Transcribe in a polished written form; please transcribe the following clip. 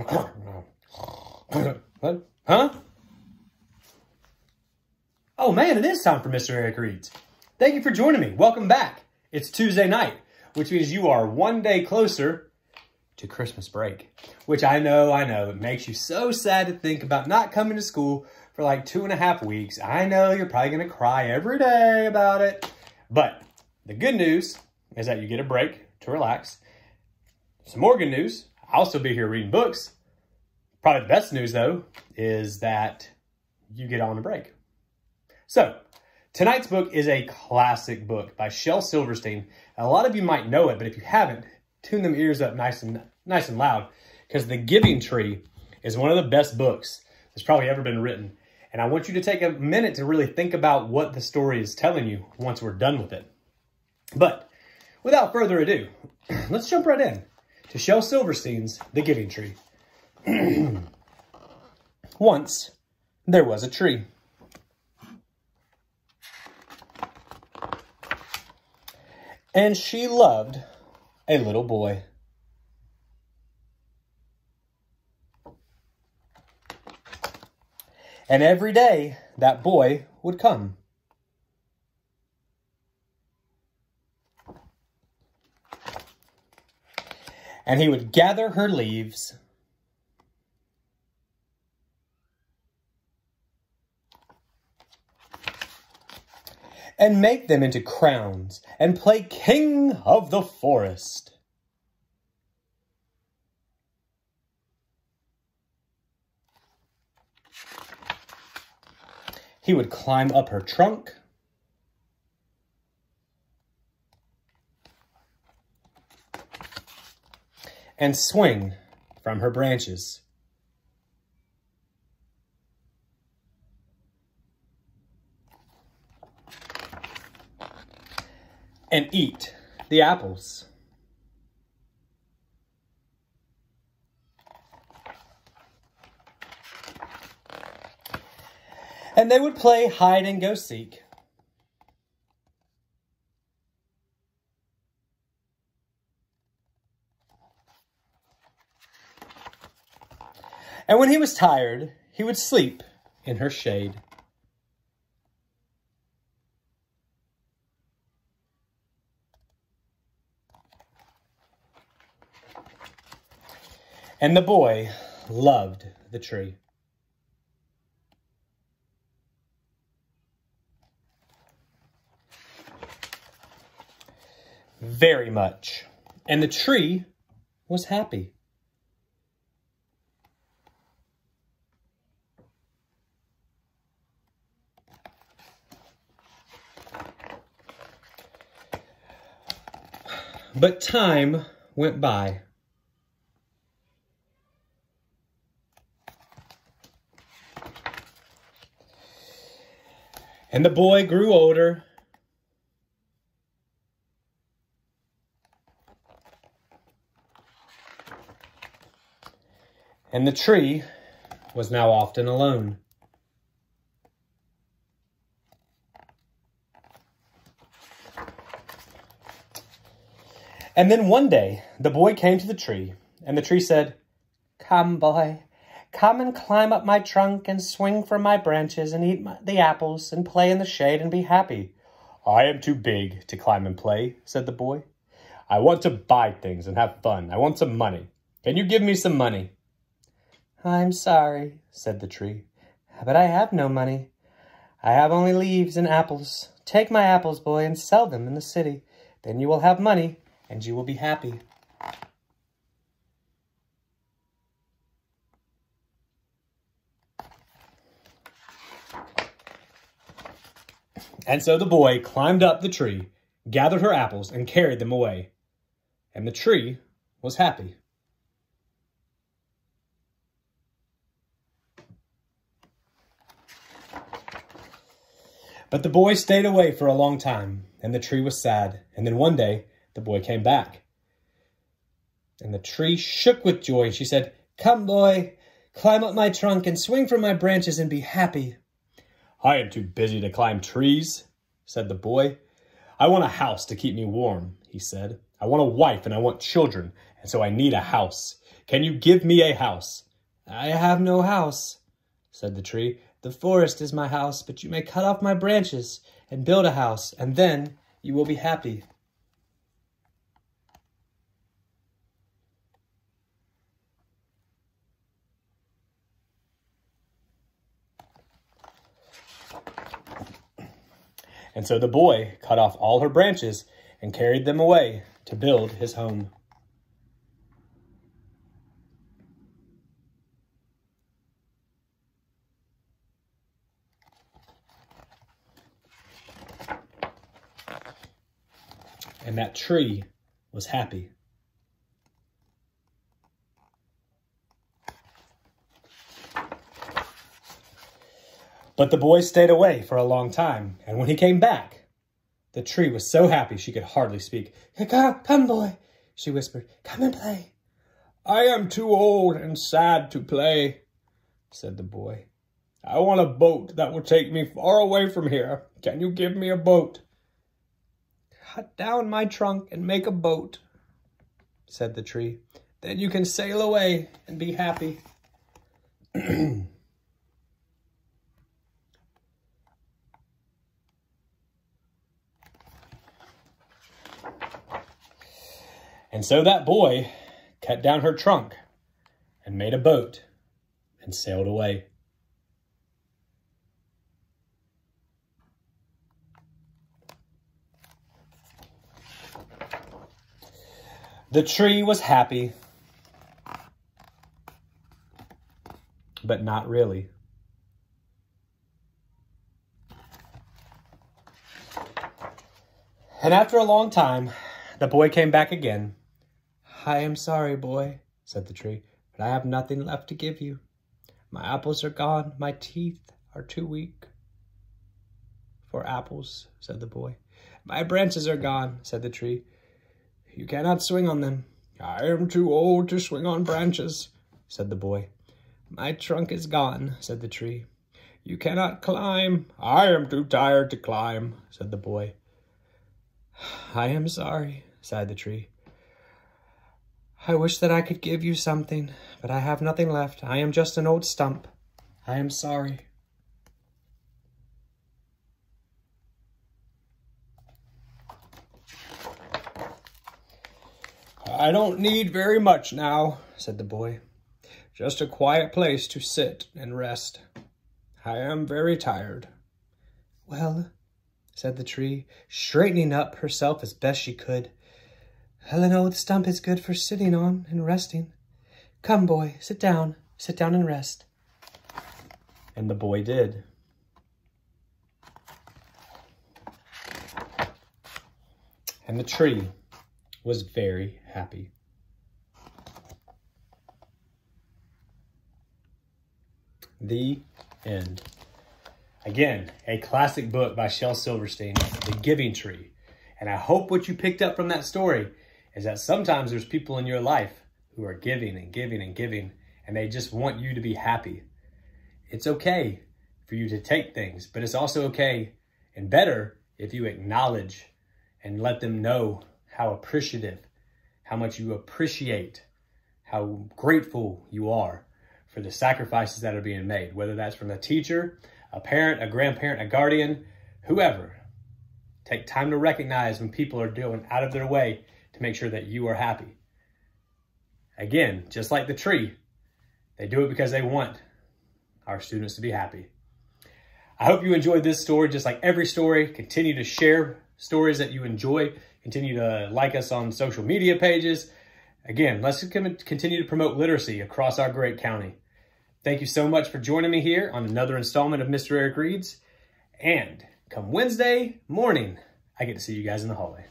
What? Huh? Oh man, it is time for Mr. Eric Reads. Thank you for joining me. Welcome back. It's Tuesday night, which means you are one day closer to Christmas break, which I know, it makes you so sad to think about not coming to school for like 2.5 weeks. I know you're probably going to cry every day about it, but the good news is that you get a break to relax. Some more good news, I'll still be here reading books. Probably the best news though is that you get on a break. So tonight's book is a classic book by Shel Silverstein. A lot of you might know it, but if you haven't, tune them ears up nice and loud, because The Giving Tree is one of the best books that's probably ever been written. And I want you to take a minute to really think about what the story is telling you once we're done with it. But without further ado, let's jump right in to Shel Silverstein's The Giving Tree. Once there was a tree. And she loved a little boy. And every day that boy would come. And he would gather her leaves and make them into crowns and play king of the forest. He would climb up her trunk and swing from her branches. And eat the apples. And they would play hide and go seek. And when he was tired, he would sleep in her shade. And the boy loved the tree. Very much. And the tree was happy. But time went by. And the boy grew older. And the tree was now often alone. And then one day, the boy came to the tree, and the tree said, "Come, boy, come and climb up my trunk and swing from my branches and eat the apples and play in the shade and be happy." "I am too big to climb and play," said the boy. "I want to buy things and have fun. I want some money. Can you give me some money?" "I'm sorry," said the tree, "but I have no money. I have only leaves and apples. Take my apples, boy, and sell them in the city. Then you will have money, and you will be happy." And so the boy climbed up the tree, gathered her apples, and carried them away. And the tree was happy. But the boy stayed away for a long time, and the tree was sad. And then one day, the boy came back. And the tree shook with joy, and she said, "Come, boy, climb up my trunk and swing from my branches and be happy." "I am too busy to climb trees," said the boy. "I want a house to keep me warm," he said. "I want a wife and I want children, and so I need a house. Can you give me a house?" "I have no house," said the tree. "The forest is my house, but you may cut off my branches and build a house, and then you will be happy." And so the boy cut off all her branches and carried them away to build his home. And that tree was happy. But the boy stayed away for a long time, and when he came back, the tree was so happy she could hardly speak. Come, boy," she whispered. "Come and play." "I am too old and sad to play," said the boy. "I want a boat that will take me far away from here. Can you give me a boat?" "Cut down my trunk and make a boat," said the tree. "Then you can sail away and be happy." And so that boy cut down her trunk and made a boat and sailed away. The tree was happy, but not really. And after a long time, the boy came back again. "I am sorry, boy," said the tree, "but I have nothing left to give you. My apples are gone. My teeth are too weak for apples," said the boy. "My branches are gone," said the tree. "You cannot swing on them." "I am too old to swing on branches," said the boy. "My trunk is gone," said the tree. "You cannot climb." "I am too tired to climb," said the boy. "I am sorry," sighed the tree. "I wish that I could give you something, but I have nothing left. I am just an old stump. I am sorry." "I don't need very much now," said the boy. "Just a quiet place to sit and rest. I am very tired." "Well," said the tree, straightening up herself as best she could, "well, an old stump is good for sitting on and resting. Come, boy, sit down and rest." And the boy did. And the tree was very happy. The end. Again, a classic book by Shel Silverstein, The Giving Tree. And I hope what you picked up from that story is that sometimes there's people in your life who are giving and giving and giving, and they just want you to be happy. It's okay for you to take things, but it's also okay and better if you acknowledge and let them know how appreciative, how much you appreciate, how grateful you are for the sacrifices that are being made, whether that's from a teacher, a parent, a grandparent, a guardian, whoever. Take time to recognize when people are doing out of their way to make sure that you are happy. Again, just like the tree, they do it because they want our students to be happy. I hope you enjoyed this story, just like every story. Continue to share stories that you enjoy. Continue to like us on social media pages. Again, let's continue to promote literacy across our great county. Thank you so much for joining me here on another installment of Mr. Eric Reads. And come Wednesday morning, I get to see you guys in the hallway.